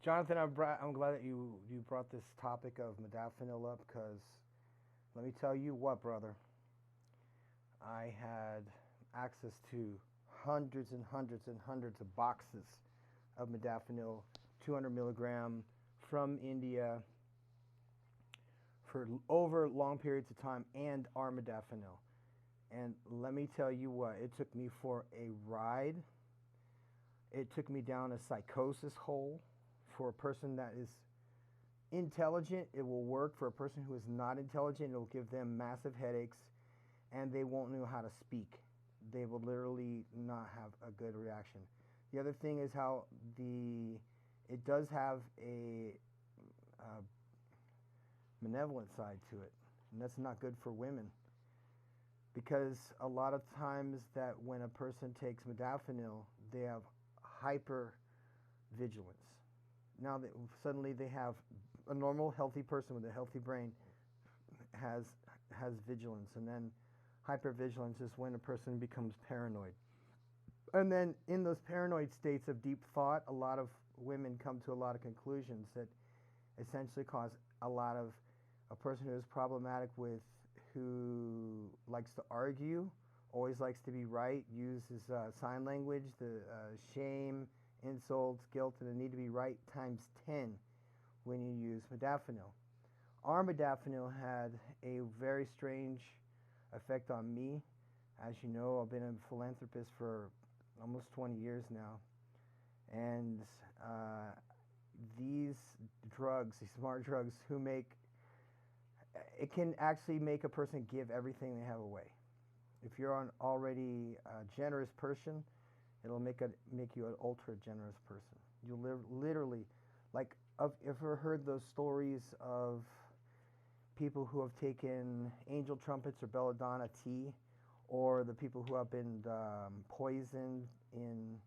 Jonathan, I'm glad that you brought this topic of modafinil up because let me tell you what, brother. I had access to hundreds and hundreds and hundreds of boxes of modafinil, 200 milligram from India for over long periods of time, and armodafinil. And let me tell you what, it took me for a ride. It took me down a psychosis hole. For a person that is intelligent, it will work. For a person who is not intelligent, it will give them massive headaches and they won't know how to speak. They will literally not have a good reaction. The other thing is how it does have a malevolent side to it, and that's not good for women because a lot of times that when a person takes modafinil, they have hyper vigilance. Now that suddenly they have a normal healthy person with a healthy brain has vigilance, and then hypervigilance is when a person becomes paranoid. And then in those paranoid states of deep thought, a lot of women come to a lot of conclusions that essentially cause a lot of a person who is problematic with, who likes to argue, always likes to be right, uses sign language, the shame, insults, guilt, and the need to be right times 10 when you use modafinil. Our modafinil had a very strange effect on me. As you know, I've been a philanthropist for almost 20 years now. And these drugs, these smart drugs, it can actually make a person give everything they have away. If you're an already generous person, it'll make you an ultra generous person. You'll literally, like, if you've ever heard those stories of people who have taken angel trumpets or belladonna tea, or the people who have been poisoned in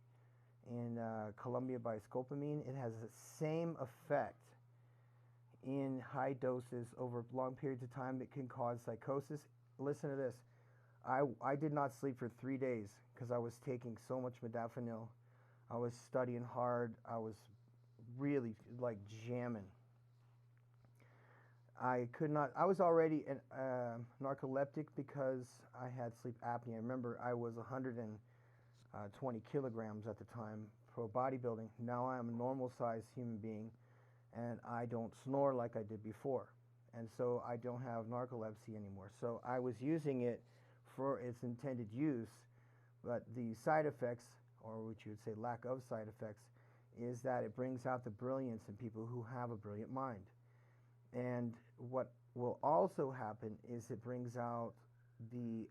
Colombia by scopamine, it has the same effect in high doses over long periods of time. It can cause psychosis. Listen to this. I did not sleep for 3 days because I was taking so much modafinil. I was studying hard. I was really like jamming. I could not. I was already an narcoleptic because I had sleep apnea. I remember I was 120 kilograms at the time for bodybuilding. Now I am a normal sized human being, and I don't snore like I did before, and so I don't have narcolepsy anymore. So I was using it for its intended use, but the side effects, or what you would say lack of side effects, is that it brings out the brilliance in people who have a brilliant mind. And what will also happen is it brings out the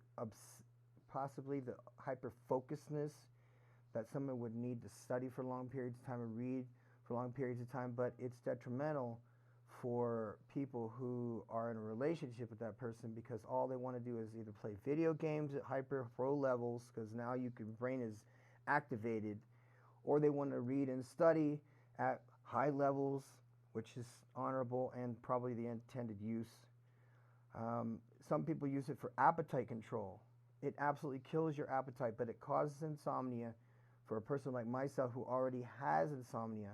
possibly the hyper focusedness that someone would need to study for long periods of time and read for long periods of time, but it's detrimental for people who are in a relationship with that person because all they want to do is either play video games at hyper pro levels because now your brain is activated, or they want to read and study at high levels, which is honorable and probably the intended use. Some people use it for appetite control. It absolutely kills your appetite, but it causes insomnia for a person like myself who already has insomnia.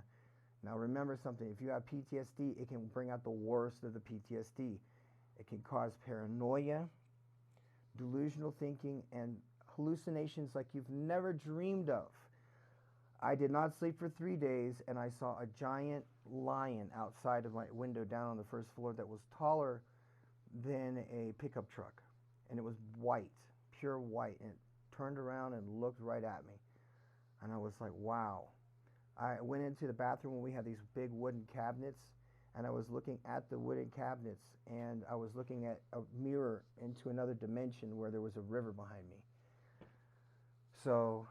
Now remember something, if you have PTSD, it can bring out the worst of the PTSD. It can cause paranoia, delusional thinking, and hallucinations like you've never dreamed of. I did not sleep for 3 days, and I saw a giant lion outside of my window down on the first floor that was taller than a pickup truck. And it was white, pure white, and it turned around and looked right at me. And I was like, wow. I went into the bathroom when we had these big wooden cabinets, and I was looking at the wooden cabinets, and I was looking at a mirror into another dimension where there was a river behind me. So,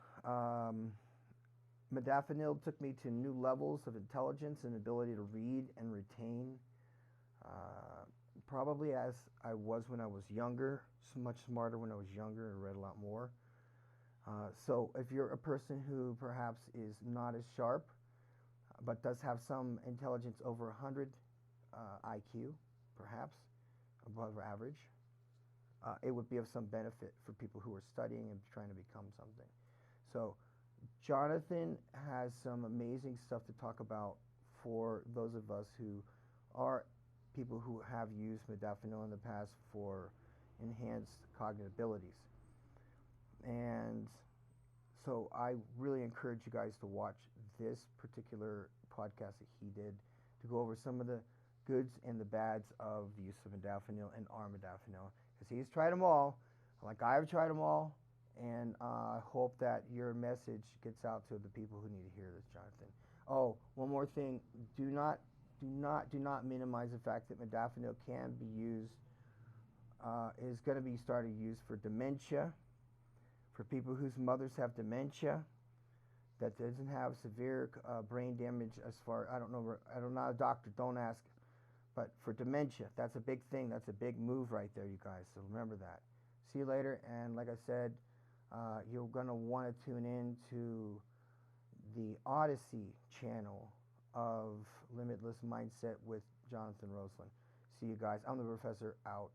modafinil took me to new levels of intelligence and ability to read and retain, probably as I was when I was younger, much smarter when I was younger and read a lot more. So if you're a person who perhaps is not as sharp, but does have some intelligence over 100 IQ, perhaps above average, it would be of some benefit for people who are studying and trying to become something. So Jonathan has some amazing stuff to talk about for those of us who are people who have used modafinil in the past for enhanced cognitive abilities. And so I really encourage you guys to watch this particular podcast that he did to go over some of the goods and the bads of the use of modafinil and armodafinil, because he's tried them all, like I've tried them all, and I hope that your message gets out to the people who need to hear this, Jonathan. Oh, one more thing: do not minimize the fact that modafinil can be used. Is going to be started used for dementia, for people whose mothers have dementia, that doesn't have severe brain damage. As far, I don't know, I'm not a doctor, don't ask, but for dementia, that's a big thing. That's a big move right there, you guys. So remember that. See you later. And like I said, you're going to want to tune in to the Odyssey channel of Limitless Mindset with Jonathan Roseland. See you guys. I'm the professor, out.